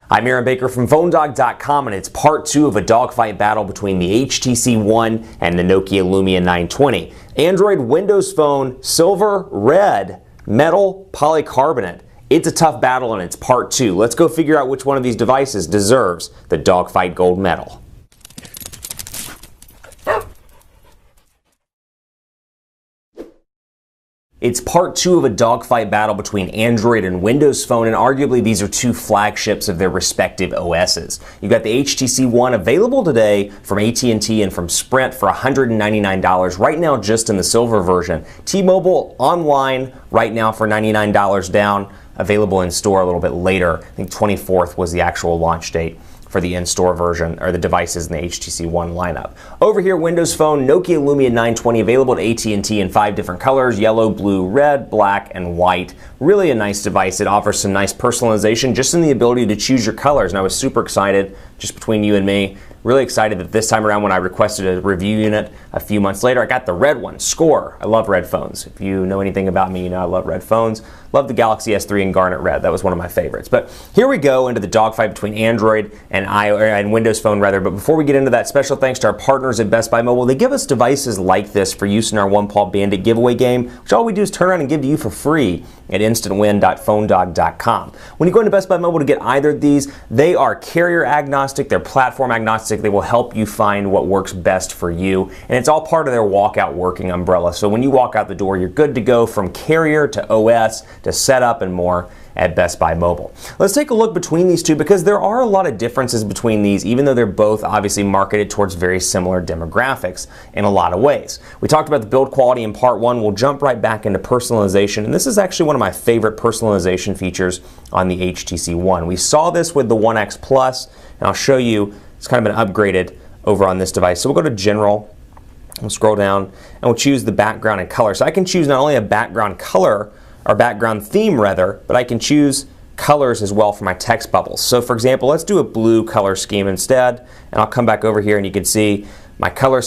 I'm Aaron Baker from PhoneDog.com, and it's part 2 of a dogfight battle between the HTC One and the Nokia Lumia 920. Android, Windows Phone, silver, red, metal, polycarbonate. It's a tough battle and it's part 2. Let's go figure out which one of these devices deserves the dogfight gold medal. It's part 2 of a dogfight battle between Android and Windows Phone, and arguably these are two flagships of their respective OSs. You've got the HTC One available today from AT&T and from Sprint for $199 right now, just in the silver version. T-Mobile online right now for $99 down, available in store a little bit later. I think 24th was the actual launch date for the in-store version, or the devices in the HTC One lineup. Over here, Windows Phone, Nokia Lumia 920, available at AT&T in 5 different colors: yellow, blue, red, black, and white. Really a nice device. It offers some nice personalization just in the ability to choose your colors, and I was super excited, just between you and me, really excited that this time around when I requested a review unit a few months later, I got the red one, Score. I love red phones. If you know anything about me, you know I love red phones. Love the Galaxy S3 in garnet red. That was one of my favorites. But here we go into the dogfight between Android and Windows Phone rather. But before we get into that, special thanks to our partners at Best Buy Mobile. They give us devices like this for use in our One Paw Bandit giveaway game, which all we do is turn around and give to you for free at instantwin.phonedog.com. When you go into Best Buy Mobile to get either of these, they are carrier agnostic, they're platform agnostic. They will help you find what works best for you, and it's all part of their walkout working umbrella. So when you walk out the door, you're good to go from carrier to OS to setup and more at Best Buy Mobile. Let's take a look between these two, because there are a lot of differences between these, even though they're both obviously marketed towards very similar demographics in a lot of ways. We talked about the build quality in part 1. We'll jump right back into personalization, and this is actually one of my favorite personalization features on the HTC One. We saw this with the One X Plus, and I'll show you it's kind of been upgraded over on this device. So we'll go to General, we'll scroll down, and we'll choose the background and color. So I can choose not only a background color, or background theme rather, but I can choose colors as well for my text bubbles. So for example, let's do a blue color scheme instead, and I'll come back over here and you can see my color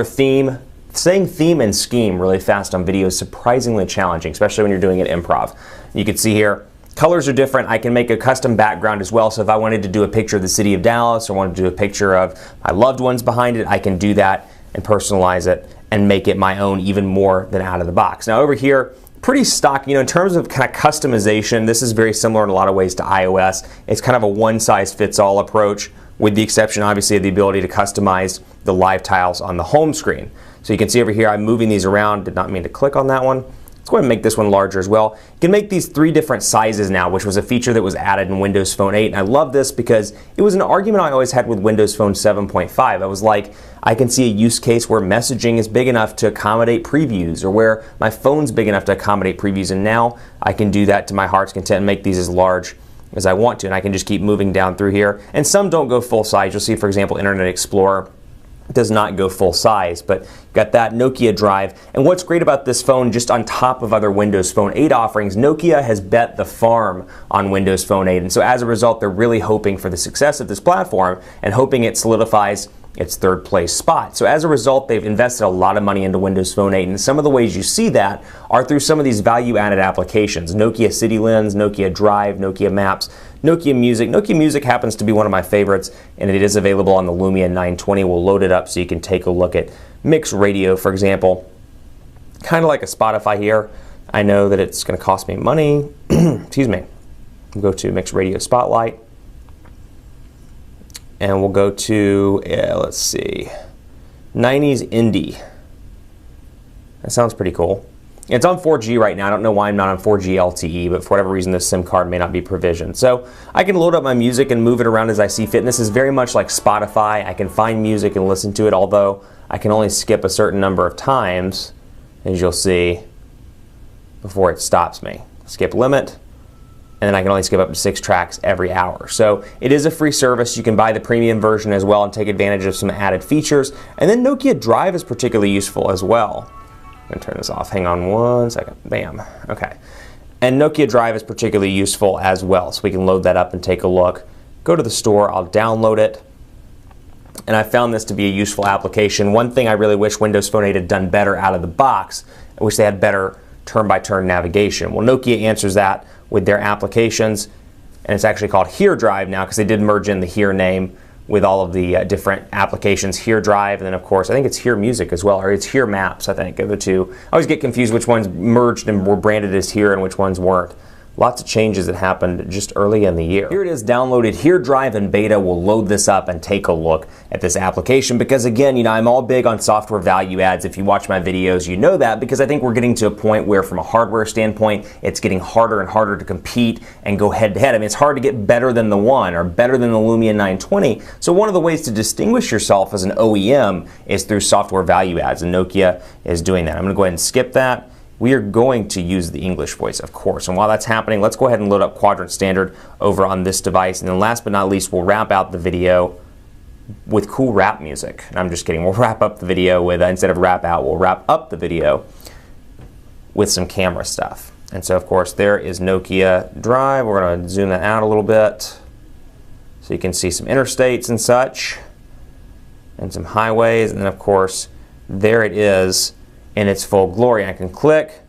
theme. Saying theme and scheme really fast on video is surprisingly challenging, especially when you're doing it improv. You can see here, colors are different. I can make a custom background as well. So if I wanted to do a picture of the city of Dallas or wanted to do a picture of my loved ones behind it, I can do that and personalize it and make it my own even more than out of the box. Now over here, pretty stock, in terms of kind of customization, this is very similar in a lot of ways to iOS. It's kind of a one-size-fits-all approach, with the exception, obviously, of the ability to customize the live tiles on the home screen. So you can see over here, I'm moving these around. Did not mean to click on that one. Let's go ahead and make this one larger as well. You can make these 3 different sizes now, which was a feature that was added in Windows Phone 8. And I love this because it was an argument I always had with Windows Phone 7.5. I was like, I can see a use case where messaging is big enough to accommodate previews, or where my phone's big enough to accommodate previews. And now I can do that to my heart's content and make these as large as I want to. And I can just keep moving down through here. And some don't go full size. You'll see, for example, Internet Explorer does not go full size, but you've got that Nokia drive. And what's great about this phone, just on top of other Windows Phone 8 offerings, Nokia has bet the farm on Windows Phone 8. And so as a result, they're really hoping for the success of this platform and hoping it solidifies its 3rd place spot. So as a result, they've invested a lot of money into Windows Phone 8, and some of the ways you see that are through some of these value-added applications. Nokia City Lens, Nokia Drive, Nokia Maps, Nokia Music. Nokia Music happens to be one of my favorites, and it is available on the Lumia 920. We'll load it up so you can take a look at Mix Radio, for example. Kind of like a Spotify here. I know that it's going to cost me money. Excuse me. We'll go to Mix Radio Spotlight. And we'll go to, let's see, 90s Indie. That sounds pretty cool. It's on 4G right now. I don't know why I'm not on 4G LTE, but for whatever reason, this SIM card may not be provisioned. So I can load up my music and move it around as I see fit. And this is very much like Spotify. I can find music and listen to it, although I can only skip a certain number of times, as you'll see, before it stops me. Skip limit. And then I can only skip up to 6 tracks every hour. So it is a free service. You can buy the premium version as well and take advantage of some added features. And then Nokia Drive is particularly useful as well. I'm going to turn this off. Hang on one second. Bam. Okay. And Nokia Drive is particularly useful as well. So we can load that up and take a look. Go to the store. I'll download it. And I found this to be a useful application. One thing I really wish Windows Phone 8 had done better out of the box, I wish they had better turn-by-turn navigation. Well, Nokia answers that with their applications and it's actually called Here Drive now because they did merge in the Here name with all of the different applications. Here Drive, and then of course I think it's Here Music as well, or it's Here Maps, I think, are the two. I always get confused which ones merged and were branded as Here and which ones weren't. Lots of changes that happened just early in the year. Here it is downloaded. Here Drive and beta. We'll load this up and take a look at this application because again, you know, I'm all big on software value adds. If you watch my videos, you know that because I think we're getting to a point where from a hardware standpoint, it's getting harder and harder to compete and go head to head. I mean, it's hard to get better than the One or better than the Lumia 920. So one of the ways to distinguish yourself as an OEM is through software value adds, and Nokia is doing that. I'm going to go ahead and skip that. We are going to use the English voice, of course. And while that's happening, let's go ahead and load up Quadrant Standard over on this device. And then last but not least, we'll wrap out the video with cool rap music. And I'm just kidding. We'll wrap up the video with, instead of wrap out, we'll wrap up the video with some camera stuff. And so, of course, there is Nokia Drive. We're going to zoom that out a little bit so you can see some interstates and such and some highways. And then, of course, there it is in its full glory. I can click.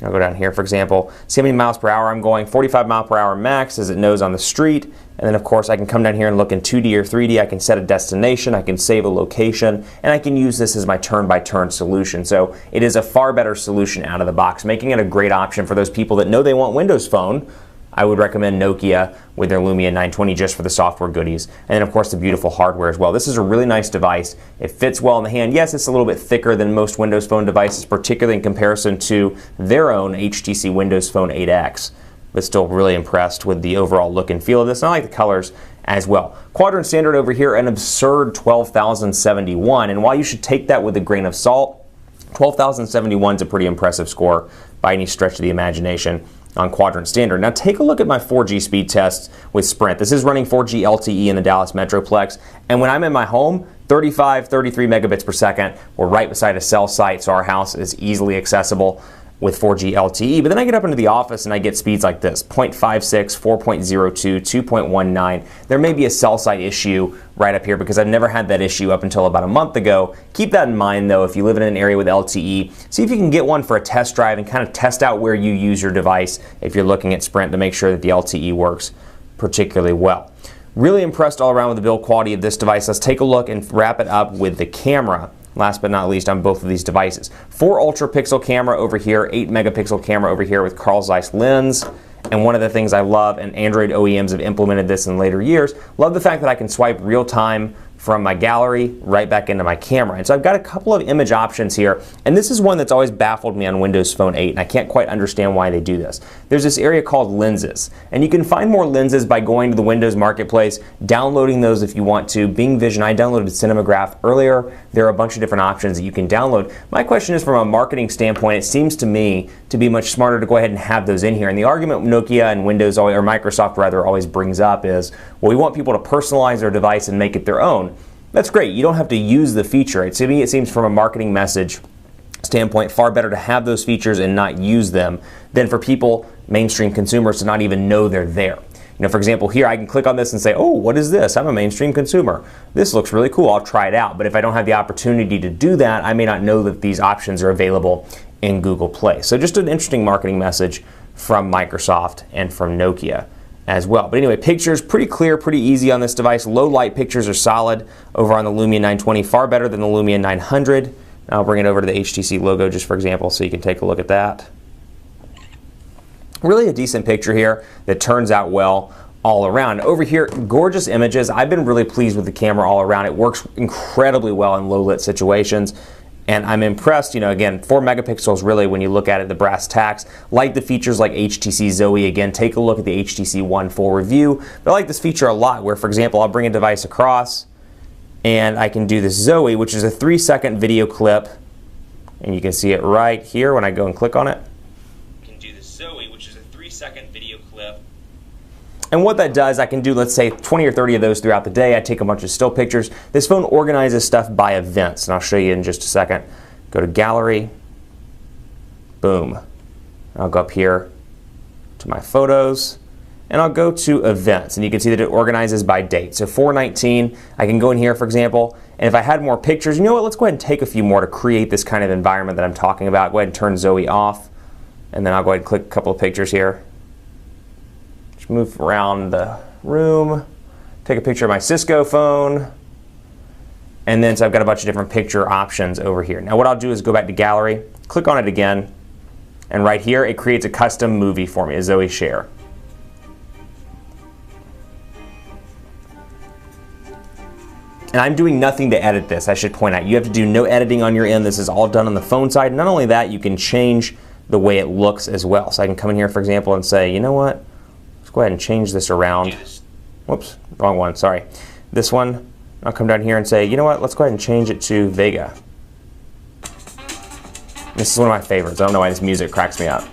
I'll go down here, for example, see how many miles per hour I'm going, 45 mile per hour max as it knows on the street. And then of course I can come down here and look in 2D or 3D. I can set a destination, I can save a location, and I can use this as my turn-by-turn solution. So it is a far better solution out of the box, making it a great option for those people that know they want Windows Phone. I would recommend Nokia with their Lumia 920 just for the software goodies. And then of course the beautiful hardware as well. This is a really nice device. It fits well in the hand. Yes, it's a little bit thicker than most Windows Phone devices, particularly in comparison to their own HTC Windows Phone 8X. But still really impressed with the overall look and feel of this. And I like the colors as well. Quadrant Standard over here, an absurd 12,071. And while you should take that with a grain of salt, 12,071 is a pretty impressive score by any stretch of the imagination on Quadrant Standard. Now take a look at my 4G speed tests with Sprint. This is running 4G LTE in the Dallas Metroplex, and when I'm in my home, 35, 33 megabits per second. We're right beside a cell site, so our house is easily accessible with 4G LTE. But then I get up into the office and I get speeds like this, 0.56, 4.02, 2.19. There may be a cell site issue right up here because I've never had that issue up until about a month ago. Keep that in mind though if you live in an area with LTE. See if you can get one for a test drive and kind of test out where you use your device if you're looking at Sprint to make sure that the LTE works particularly well. Really impressed all around with the build quality of this device. Let's take a look and wrap it up with the camera. Last but not least on both of these devices. 4 ultra pixel camera over here, 8 megapixel camera over here with Carl Zeiss lens. And one of the things I love, and Android OEMs have implemented this in later years, love the fact that I can swipe real time from my gallery right back into my camera. And so I've got a couple of image options here, and this is one that's always baffled me on Windows Phone 8, and I can't quite understand why they do this. There's this area called lenses, and you can find more lenses by going to the Windows Marketplace, downloading those if you want to. Bing Vision, I downloaded Cinemagraph earlier. There are a bunch of different options that you can download. My question is, from a marketing standpoint, it seems to me to be much smarter to go ahead and have those in here. And the argument Nokia and Windows, or Microsoft rather, always brings up is, well, we want people to personalize their device and make it their own. That's great. You don't have to use the feature. To me, it seems from a marketing message standpoint far better to have those features and not use them than for people, mainstream consumers, to not even know they're there. You know, for example, here I can click on this and say, oh, what is this? I'm a mainstream consumer. This looks really cool. I'll try it out. But if I don't have the opportunity to do that, I may not know that these options are available in Google Play. So just an interesting marketing message from Microsoft and from Nokia as well. But anyway, pictures pretty clear, pretty easy on this device. Low light pictures are solid over on the Lumia 920, far better than the Lumia 900. I'll bring it over to the HTC logo just for example so you can take a look at that. Really a decent picture here that turns out well all around. Over here, gorgeous images. I've been really pleased with the camera all around. It works incredibly well in low lit situations. And I'm impressed, you know, again, 4 megapixels really when you look at it, the brass tacks. Like the features like HTC Zoe. Again, take a look at the HTC One full review. But I like this feature a lot where, for example, I'll bring a device across and I can do this Zoe, which is a 3-second video clip. And you can see it right here when I go and click on it. You can do this Zoe, which is a 3-second video clip. And what that does, I can do, let's say, 20 or 30 of those throughout the day. I take a bunch of still pictures. This phone organizes stuff by events, and I'll show you in just a second. Go to Gallery. Boom. I'll go up here to my photos, and I'll go to Events, and you can see that it organizes by date. So 4/19, I can go in here, for example, and if I had more pictures, you know what, let's go ahead and take a few more to create this kind of environment that I'm talking about. Go ahead and turn Zoe off, and then I'll go ahead and click a couple of pictures here. Just move around the room, take a picture of my Cisco phone, and then so I've got a bunch of different picture options over here. Now what I'll do is go back to gallery, click on it again, and right here it creates a custom movie for me, a Zoe Share. And I'm doing nothing to edit this, I should point out. You have to do no editing on your end. This is all done on the phone side. Not only that, you can change the way it looks as well. So I can come in here, for example, and say, you know what? Let's go ahead and change this around. Whoops, wrong one, sorry. This one, I'll come down here and say, you know what? Let's go ahead and change it to Vega. This is one of my favorites. I don't know why this music cracks me up.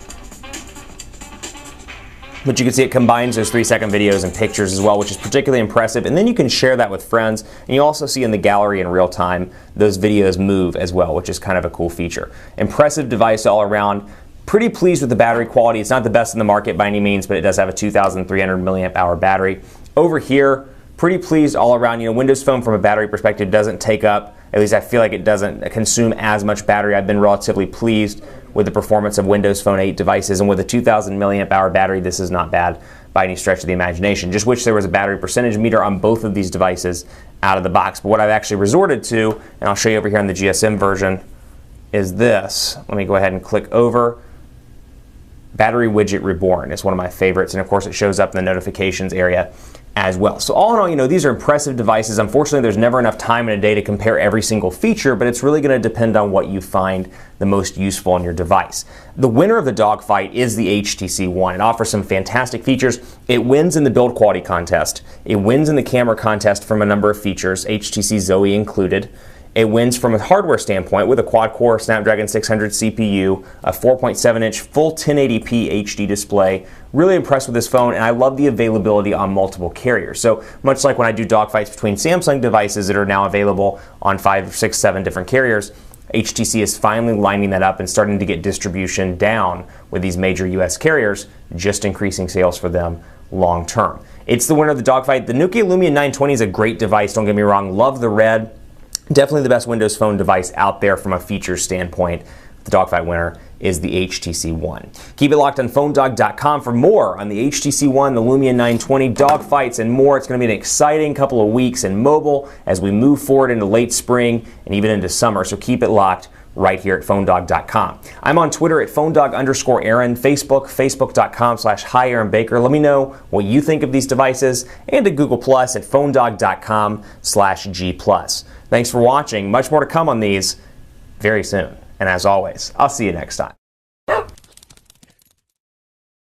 But you can see it combines those 3-second videos and pictures as well, which is particularly impressive. And then you can share that with friends. And you also see in the gallery in real time, those videos move as well, which is kind of a cool feature. Impressive device all around. Pretty pleased with the battery quality. It's not the best in the market by any means, but it does have a 2,300 milliamp hour battery. Over here, pretty pleased all around. You know, Windows Phone from a battery perspective doesn't take up, at least I feel like it doesn't consume as much battery. I've been relatively pleased with the performance of Windows Phone 8 devices, and with a 2,000 milliamp hour battery, this is not bad by any stretch of the imagination. Just wish there was a battery percentage meter on both of these devices out of the box. But what I've actually resorted to, and I'll show you over here on the GSM version, is this. Let me go ahead and click over. Battery Widget Reborn is one of my favorites, and of course it shows up in the notifications area as well. So all in all, you know, these are impressive devices. Unfortunately, there's never enough time in a day to compare every single feature, but it's really going to depend on what you find the most useful on your device. The winner of the dogfight is the HTC One. It offers some fantastic features. It wins in the build quality contest. It wins in the camera contest from a number of features, HTC Zoe included. It wins from a hardware standpoint with a quad-core Snapdragon 600 CPU, a 4.7-inch full 1080p HD display. Really impressed with this phone, and I love the availability on multiple carriers. So much like when I do dogfights between Samsung devices that are now available on 5, 6, 7 different carriers, HTC is finally lining that up and starting to get distribution down with these major US carriers, just increasing sales for them long term. It's the winner of the dogfight. The Nokia Lumia 920 is a great device, don't get me wrong. Love the red. Definitely the best Windows Phone device out there from a features standpoint. The dogfight winner is the HTC One. Keep it locked on PhoneDog.com for more on the HTC One, the Lumia 920, dogfights, and more. It's going to be an exciting couple of weeks in mobile as we move forward into late spring and even into summer. So keep it locked right here at PhoneDog.com. I'm on Twitter at PhoneDog_Aaron, Facebook, Facebook.com/HiAaronBaker. Let me know what you think of these devices, and to Google Plus at PhoneDog.com/G+. Thanks for watching. Much more to come on these very soon. And as always, I'll see you next time.